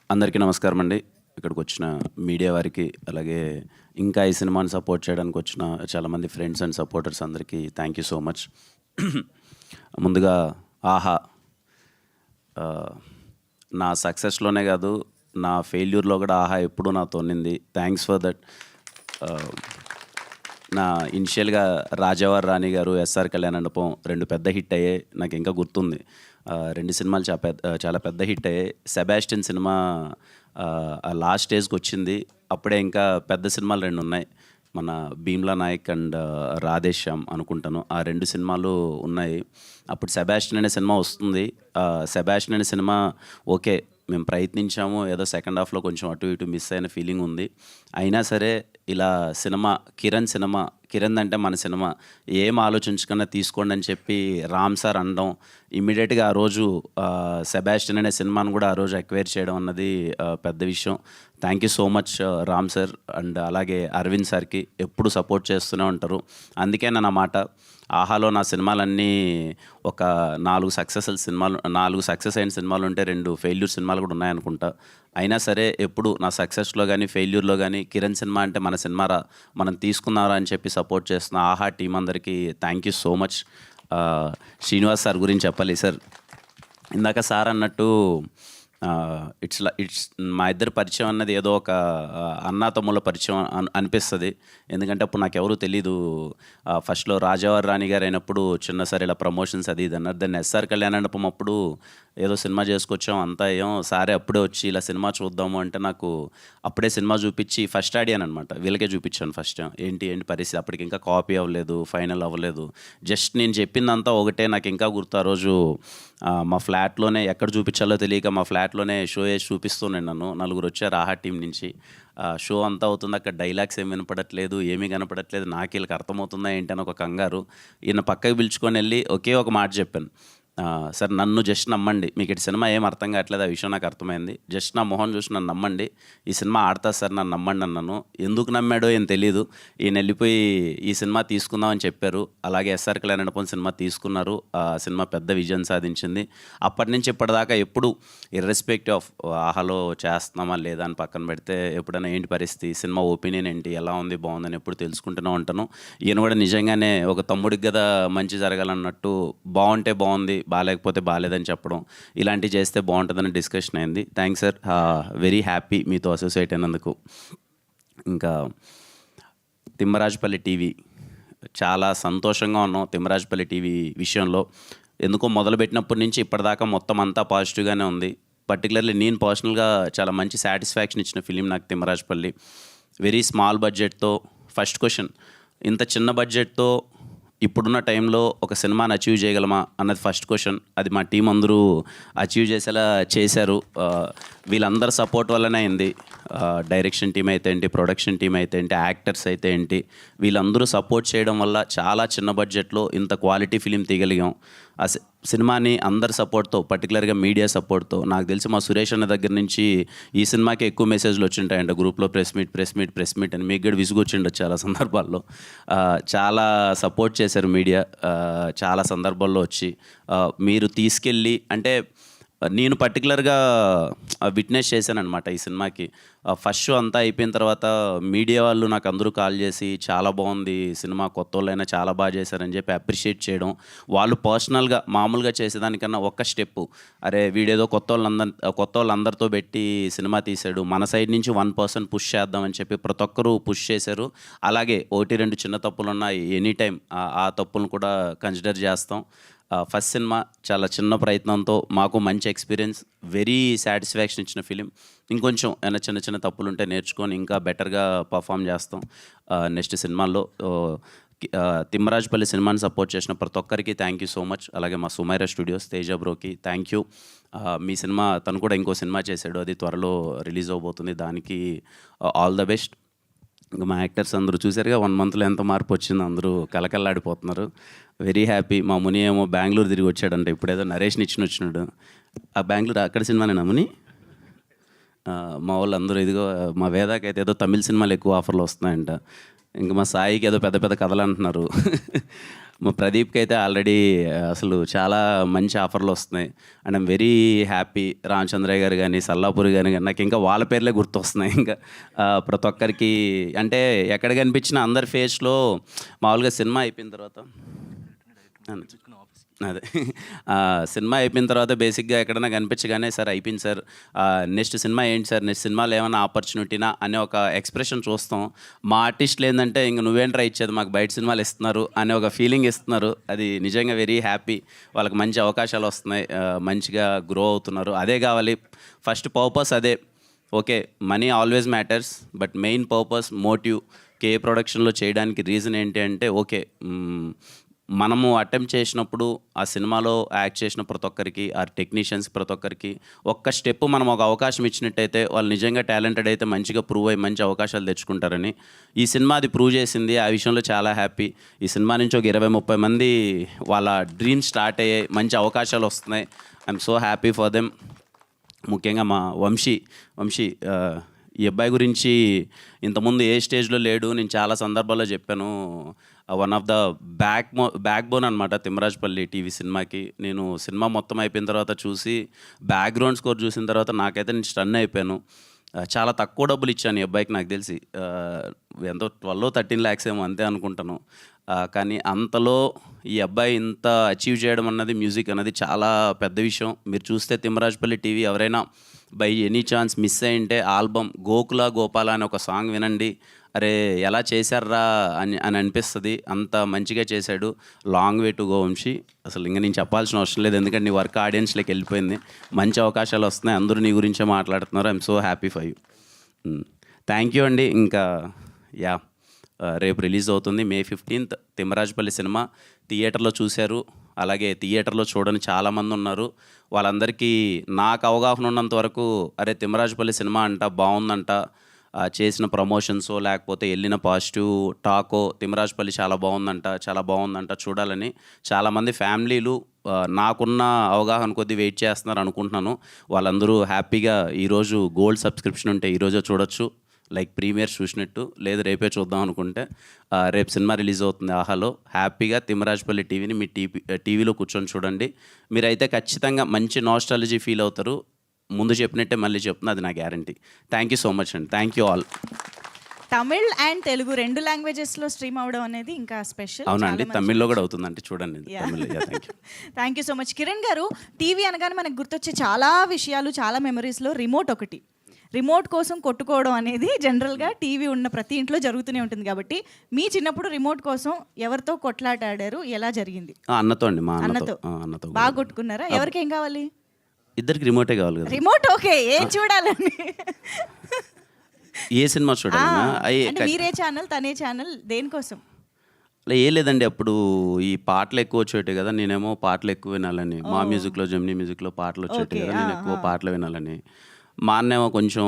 అందరికీ నమస్కారం అండి. ఇక్కడికి వచ్చిన మీడియా వారికి, అలాగే ఇంకా ఈ సినిమాని సపోర్ట్ చేయడానికి వచ్చిన చాలామంది ఫ్రెండ్స్ అండ్ సపోర్టర్స్ అందరికీ థ్యాంక్ యూ సో మచ్. ముందుగా ఆహా, నా సక్సెస్లోనే కాదు, నా ఫెయిల్యూర్లో కూడా ఆహా ఎప్పుడూ నాతో ఉన్నింది. Thanks for that. నా ఇనిషియల్గా రాజావారి రాణి గారు, ఎస్ఆర్ కళ్యాణమండపం రెండు పెద్ద హిట్ అయ్యాయి. నాకు ఇంకా గుర్తుంది. రెండు సినిమాలు చాలా పెద్ద హిట్ అయ్యాయి. సెబాస్టియన్ సినిమా లాస్ట్ స్టేజ్కి వచ్చింది. అప్పుడే ఇంకా పెద్ద సినిమాలు రెండు ఉన్నాయి. మన భీమ్లా నాయక్ అండ్ రాధేశ్యామ్ అనుకుంటాను. ఆ రెండు సినిమాలు ఉన్నాయి. అప్పుడు సెబాస్టియన్ అనే సినిమా వస్తుంది. సెబాస్టియన్ అనే సినిమా ఓకే, మేము ప్రయత్నించాము, ఏదో సెకండ్ హాఫ్లో కొంచెం అటు ఇటు మిస్ అయిన ఫీలింగ్ ఉంది. అయినా సరే ఇలా సినిమా కిరణ్ అంటే మన సినిమా, ఏం ఆలోచించకుండా తీసుకోండి అని చెప్పి రామ్ సార్ అనడం, ఇమ్మీడియట్గా ఆ రోజు సెబాస్టియన్ అనే సినిమాను కూడా ఆ రోజు ఎక్వైర్ చేయడం అన్నది పెద్ద విషయం. Thank you so much Ram sir and అలాగే అరవింద్ సార్కి. ఎప్పుడు సపోర్ట్ చేస్తూనే ఉంటారు. అందుకే నా మాట, ఆహాలో నా సినిమాలన్నీ ఒక 4 సక్సెస్ అయిన సినిమాలు ఉంటే 2 ఫెయిల్యూర్ సినిమాలు కూడా ఉన్నాయనుకుంటా. అయినా సరే ఎప్పుడు నా సక్సెస్లో కానీ ఫెయిల్యూర్లో కానీ కిరణ్ సినిమా అంటే మన సినిమారా, మనం తీసుకున్నారా అని చెప్పి సపోర్ట్ చేస్తున్న ఆహా టీం అందరికీ thank you so much. Srinivas sir గురించి చెప్పాలి సార్. ఇందాక సార్ అన్నట్టు ఇట్స్ మా ఇద్దరి పరిచయం అన్నది ఏదో ఒక అన్నాతమ్ముల పరిచయం అనిపిస్తుంది. ఎందుకంటే అప్పుడు నాకు ఎవరు తెలీదు. ఫస్ట్లో రాజావారి రాణి గారు అయినప్పుడు చిన్న సార్ ఇలా ప్రమోషన్స్ అది ఇది అన్నారు. దాన్ని ఎస్ఆర్ కళ్యాణమండపం అప్పుడు ఏదో సినిమా చేసుకొచ్చాం, అంతా ఏం సారే అప్పుడే వచ్చి ఇలా సినిమా చూద్దాము అంటే, నాకు అప్పుడే సినిమా చూపించి ఫస్ట్ అడిగాను అనమాట. వీళ్ళకే చూపించాను ఫస్ట్, ఏంటి పరిస్థితి. అప్పటికి ఇంకా కాపీ అవ్వలేదు, ఫైనల్ అవ్వలేదు. జస్ట్ నేను చెప్పిందంతా ఒకటే. నాకు ఇంకా గుర్తు, ఆ రోజు మా ఫ్లాట్లోనే, ఎక్కడ చూపించాలో తెలియక మా ఫ్లాట్లోనే షో వేసి చూపిస్తున్నాను. నన్ను 4 వచ్చారు ఆహా టీం నుంచి. షో అంతా అవుతుంది, అక్కడ డైలాగ్స్ ఏమి వినపడట్లేదు, ఏమీ కనపడట్లేదు. నాకు వీళ్ళకి అర్థమవుతుందా ఏంటని ఒక కంగారు. ఈయన పక్కకి పిలుచుకొని వెళ్ళి ఒకే ఒక మాట చెప్పాను, సార్ నన్ను జస్ట్ నమ్మండి, మీకు ఇటు సినిమా ఏం అర్థం కావట్లేదు, ఆ విషయం నాకు అర్థమైంది. జస్ట్ నా మొహం చూసి నన్ను నమ్మండి, ఈ సినిమా ఆడతా సార్, నన్ను నమ్మండి అన్నాను. ఎందుకు నమ్మాడో ఏం తెలీదు. ఈయన వెళ్ళిపోయి ఈ సినిమా తీసుకుందామని చెప్పారు. అలాగే ఎస్ఆర్ కళ్యాణమండపం సినిమా తీసుకున్నారు. ఆ సినిమా పెద్ద విజయం సాధించింది. అప్పటి నుంచి ఇప్పటిదాకా ఎప్పుడు ఇర్రెస్పెక్టివ్ ఆఫ్ ఆహాలో చేస్తున్నామా లేదా అని పక్కన పెడితే, ఎప్పుడైనా ఏంటి పరిస్థితి, సినిమా ఒపీనియన్ ఏంటి, ఎలా ఉంది, బాగుందని ఎప్పుడు తెలుసుకుంటూనే ఉంటాను. ఈయన కూడా నిజంగానే ఒక తమ్ముడికి కదా మంచి జరగాలన్నట్టు, బాగుంటే బాగుంది, బాగాలేకపోతే బాగాలేదని చెప్పడం, ఇలాంటివి చేస్తే బాగుంటుందని డిస్కషన్ అయింది. థ్యాంక్స్ సార్, వెరీ హ్యాపీ మీతో అసోసియేట్ అయినందుకు. ఇంకా తిమ్మరాజుపల్లి టీవీ, చాలా సంతోషంగా ఉన్నాం తిమ్మరాజుపల్లి టీవీ విషయంలో. ఎందుకో మొదలుపెట్టినప్పటి నుంచి ఇప్పటిదాకా మొత్తం అంతా పాజిటివ్గానే ఉంది. పర్టికులర్లీ నేను పర్సనల్గా చాలా మంచి సాటిస్ఫాక్షన్ ఇచ్చిన ఫిలిం నాకు తిమ్మరాజుపల్లి. వెరీ స్మాల్ బడ్జెట్తో, ఫస్ట్ క్వశ్చన్, ఇంత చిన్న బడ్జెట్తో ఇప్పుడున్న టైంలో ఒక సినిమాని అచీవ్ చేయగలమా అన్నది ఫస్ట్ క్వశ్చన్. అది మా టీం అందరూ అచీవ్ చేసేలా చేశారు. వీళ్ళందరి సపోర్ట్ వల్లనే అయింది. డైరెక్షన్ టీం అయితే ఏంటి, ప్రొడక్షన్ టీం అయితే ఏంటి, యాక్టర్స్ అయితే ఏంటి, వీళ్ళందరూ సపోర్ట్ చేయడం వల్ల చాలా చిన్న బడ్జెట్లో ఇంత క్వాలిటీ ఫిలిం తీయగలిగాం. ఆ సినిమాని అందరి సపోర్ట్తో, పర్టికులర్గా మీడియా సపోర్ట్తో, నాకు తెలిసి మా సురేష్ అన్న దగ్గర నుంచి ఈ సినిమాకి ఎక్కువ మెసేజ్లు వచ్చింటాయంట గ్రూప్లో, ప్రెస్ మీట్ అని. మీకు కూడా విసుగు వచ్చిండొచ్చు చాలా సందర్భాల్లో. చాలా సపోర్ట్ చేశారు మీడియా చాలా సందర్భాల్లో వచ్చి. మీరు తీసుకెళ్ళి, అంటే నేను పర్టికులర్గా విట్నెస్ చేశాను అనమాట ఈ సినిమాకి. ఫస్ట్ షో అంతా అయిపోయిన తర్వాత మీడియా వాళ్ళు నాకు అందరూ కాల్ చేసి, చాలా బాగుంది సినిమా, కొత్త వాళ్ళైనా చాలా బాగా చేశారని చెప్పి అప్రిషియేట్ చేయడం. వాళ్ళు పర్సనల్గా మామూలుగా చేసేదానికన్నా ఒక్క స్టెప్పు, అరే వీడేదో కొత్త వాళ్ళందరితో పెట్టి సినిమా తీశాడు, మన సైడ్ నుంచి 1% పుష్ చేద్దామని చెప్పి ప్రతి ఒక్కరూ పుష్ చేశారు. అలాగే 1-2 చిన్న తప్పులు ఉన్నాయి, ఎనీ టైం ఆ తప్పులను కూడా కన్సిడర్ చేస్తాం. ఫస్ట్ సినిమా చాలా చిన్న ప్రయత్నంతో మాకు మంచి ఎక్స్పీరియన్స్, వెరీ సాటిస్ఫాక్షన్ ఇచ్చిన ఫిలిం. ఇంకొంచెం ఏమైనా చిన్న తప్పులు ఉంటే నేర్చుకొని ఇంకా బెటర్గా పర్ఫామ్ చేస్తాం నెక్స్ట్ సినిమాల్లో. తిమ్మరాజుపల్లి సినిమాని సపోర్ట్ చేసిన ప్రతి ఒక్కరికి థ్యాంక్ యూ సో మచ్. అలాగే మా సుమైరా స్టూడియోస్ తేజ బ్రోకి థ్యాంక్ యూ. మీ సినిమా, తను కూడా ఇంకో సినిమా చేశాడు, అది త్వరలో రిలీజ్ అవబోతుంది, దానికి ఆల్ ద బెస్ట్. ఇంకా మా యాక్టర్స్ అందరూ చూసారుగా 1 మంత్లో ఎంత మార్పు వచ్చిందో, అందరూ కలకల్లాడిపోతున్నారు. Very happy. మా ముని ఏమో బెంగళూరు తిరిగి వచ్చాడంట, ఇప్పుడేదో నరేష్ని వచ్చినాడు. ఆ బెంగళూరు అక్కడ సినిమానేనా ముని? మా వాళ్ళు అందరూ, ఇదిగో మా వేదాకి అయితే ఏదో తమిళ సినిమాలు ఎక్కువ ఆఫర్లు వస్తున్నాయంట. ఇంకా మా సాయికి ఏదో పెద్ద కథలు అంటున్నారు. మా ప్రదీప్కి అయితే ఆల్రెడీ అసలు చాలా మంచి ఆఫర్లు వస్తున్నాయి. And I'm very happy. Ramachandraiah గారు కానీ, సల్లాపూరి గారు కానీ, నాకు ఇంకా వాళ్ళ పేర్లే గుర్తొస్తున్నాయి. ఇంకా ప్రతి ఒక్కరికి అంటే ఎక్కడ కనిపించిన అందరి ఫేస్లో మామూలుగా సినిమా అయిపోయిన తర్వాత అదే సినిమా అయిపోయిన తర్వాత బేసిక్గా ఎక్కడైనా కనిపించగానే సార్ అయిపోయింది సార్, నెక్స్ట్ సినిమా ఏంటి సార్, నెక్స్ట్ సినిమాలో ఏమైనా ఆపర్చునిటీనా అనే ఒక ఎక్స్ప్రెషన్ చూస్తాం. మా ఆర్టిస్టులు ఏంటంటే ఇంక నువ్వేంట్రా ఇచ్చేది, మాకు బయట సినిమాలు ఇస్తున్నారు అనే ఒక ఫీలింగ్ ఇస్తున్నారు. అది నిజంగా వెరీ హ్యాపీ. వాళ్ళకి మంచి అవకాశాలు వస్తున్నాయి, మంచిగా గ్రో అవుతున్నారు. అదే కావాలి. ఫస్ట్ పర్పస్ అదే. Okay, money always matters, but main purpose, motive కే ప్రొడక్షన్లో చేయడానికి రీజన్ ఏంటి అంటే, ఓకే మనము అటెంప్ట్ చేసినప్పుడు ఆ సినిమాలో యాక్ట్ చేసిన ప్రతి ఒక్కరికి, ఆ టెక్నీషియన్స్ ప్రతి ఒక్కరికి ఒక్క స్టెప్ మనం ఒక అవకాశం ఇచ్చినట్టయితే వాళ్ళు నిజంగా టాలెంటెడ్ అయితే మంచిగా ప్రూవ్ అయ్యి మంచి అవకాశాలు తెచ్చుకుంటారని ఈ సినిమా అది ప్రూవ్ చేసింది. ఆ విషయంలో చాలా హ్యాపీ. ఈ సినిమా నుంచి ఒక 20-30 మంది వాళ్ళ డ్రీమ్స్ స్టార్ట్ అయ్యాయి, మంచి అవకాశాలు వస్తున్నాయి. I'm so happy for them. ముఖ్యంగా మా వంశీ ఈ అబ్బాయి గురించి ఇంతకుముందు ఏ స్టేజ్లో లేడు. నేను చాలా సందర్భాల్లో చెప్పాను. One of the back bone అనమాట తిమ్మరాజపల్లి టీవీ సినిమాకి. నేను సినిమా మొత్తం అయిపోయిన తర్వాత చూసి బ్యాక్గ్రౌండ్ స్కోర్ చూసిన తర్వాత నాకైతే నేను స్టన్ అయిపోయాను. చాలా తక్కువ డబ్బులు ఇచ్చాను ఈ అబ్బాయికి. నాకు తెలిసి ఎంతో 12-13 lakhs ఏమో అంతే అనుకుంటాను. కానీ అంతలో ఈ అబ్బాయి ఇంత అచీవ్ చేయడం అన్నది, మ్యూజిక్ అన్నది చాలా పెద్ద విషయం. మీరు చూస్తే తిమ్మరాజపల్లి టీవీ ఎవరైనా బై ఎనీ ఛాన్స్ మిస్ అయ్యింటే ఆల్బమ్ గోకుల గోపాల అనే ఒక సాంగ్ వినండి. అరే ఎలా చేశారా అని అనిపిస్తుంది. అంత మంచిగా చేశాడు. Long way to go Vamshi. అసలు ఇంకా నేను చెప్పాల్సిన అవసరం లేదు, ఎందుకంటే నీ వర్క్ ఆడియన్స్లోకి వెళ్ళిపోయింది. మంచి అవకాశాలు వస్తున్నాయి, అందరూ నీ గురించే మాట్లాడుతున్నారు. I'm so happy for you. Thank you అండి. ఇంకా రేపు రిలీజ్ అవుతుంది May 15th తిమ్మరాజపల్లి సినిమా. థియేటర్లో చూశారు, అలాగే థియేటర్లో చూడని చాలామంది ఉన్నారు. వాళ్ళందరికీ నాకు అవగాహన ఉన్నంత వరకు అరే తిమ్మరాజపల్లి సినిమా అంట బాగుందంట, చేసిన ప్రమోషన్సో లేకపోతే వెళ్ళిన పాజిటివ్ టాకో తిమ్మరాజపల్లి చాలా బాగుందంట చూడాలని చాలామంది ఫ్యామిలీలు నాకున్న అవగాహన కొద్దీ వెయిట్ చేస్తున్నారు అనుకుంటున్నాను. వాళ్ళందరూ హ్యాపీగా ఈరోజు గోల్డ్ సబ్స్క్రిప్షన్ ఉంటే ఈరోజే చూడొచ్చు, లైక్ ప్రీమియర్ చూసినట్టు. లేదు రేపే చూద్దాం అనుకుంటే రేపు సినిమా రిలీజ్ అవుతుంది ఆహాలో. హ్యాపీగా తిమ్మరాజపల్లి టీవీని మీ టీవీలో కూర్చొని చూడండి. మీరైతే ఖచ్చితంగా మంచి నాస్టాలజీ ఫీల్ అవుతారు. ముందు చెప్పినట్టే మళ్ళీ చెప్తున్నా, అది నా guarantee. Thank you so much అండి. Thank you all. Tamil and Telugu 2 లాంగ్వేజెస్లో స్ట్రీమ్ అవ్వడం అనేది ఇంకా స్పెషల్. అవునండి, తమిళ్లో కూడా అవుతుందంటే చూడండి. Thank you so much Kiran గారు. టీవీ అనగానే మనకు గుర్తొచ్చే చాలా విషయాలు, చాలా మెమరీస్లో రిమోట్ ఒకటి. రిమోట్ కోసం కొట్టుకోవడం అనేది జనరల్గా టీవీ ఉన్న ప్రతి ఇంట్లో జరుగుతూనే ఉంటుంది. కాబట్టి మీ చిన్నప్పుడు రిమోట్ కోసం ఎవరితో కొట్లాట ఆడారు, ఎలా జరిగింది? అన్నతో అండి. మా అన్నతో బాగా కొట్టుకున్నారా? ఎవరికి ఏం కావాలి? ఇద్దరికి రిమోటే కావాలి కదా. రిమోట్ ఓకే, ఏం చూడాలని? ఏ సినిమా చూడాలి? మీరే ఛానల్, తనే ఛానల్, దేనికోసం? అలా ఏ లేదండి. అప్పుడు ఈ పాటలు ఎక్కువ వచ్చేటి కదా, నేనేమో పాటలు ఎక్కువ వినాలని. మా మ్యూజిక్లో, జెమినీ మ్యూజిక్లో పాటలు వచ్చేటి కదా, నేను ఎక్కువ పాటలు వినాలని. మా అన్నేమో కొంచెం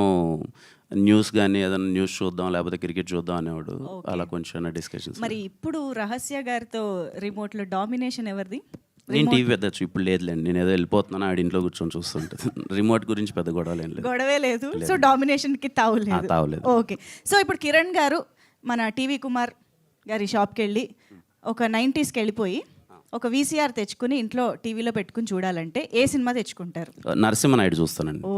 న్యూస్ కానీ ఏదైనా న్యూస్ చూద్దాం లేకపోతే క్రికెట్ చూద్దాం అనేవాడు. అలా కొంచెం డిస్కషన్స్. మరి ఇప్పుడు రహస్య గారితో రిమోట్లో డామినేషన్ ఎవరిది? నేను టీవీ పెద్ద ఇప్పుడు లేదులేండి, నేను ఏదో వెళ్ళిపోతున్నాను, ఆడి ఇంట్లో కూర్చొని చూస్తుంటుంది. రిమోట్ గురించి పెద్ద గొడవే లేదు. సో డామినేషన్కి తావులేదు. ఓకే, సో ఇప్పుడు కిరణ్ గారు మన టీవీ కుమార్ గారి షాప్కి వెళ్ళి ఒక 90sకి వెళ్ళిపోయి ఒక VCR తెచ్చుకుని ఇంట్లో టీవీలో పెట్టుకుని చూడాలంటే ఏ సినిమా తెచ్చుకుంటారు? నరసింహనాయుడు చూస్తానండి. ఓ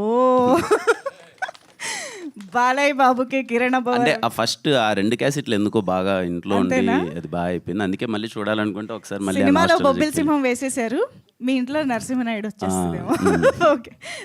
బాలయ్య బాబుకి కిరణ్ అంటే ఫస్ట్ ఆ 2 క్యాసెట్లు ఎందుకో బాగా ఇంట్లో ఉండి అది బాగా అయిపోయింది. అందుకే మళ్ళీ చూడాలనుకుంటే ఒకసారి మళ్ళీ సినిమాలో బొబ్బిల్ సింహం వేసేసారు, మీ ఇంట్లో నరసింహనాయుడు వచ్చేస్తుందేమో. ఓకే,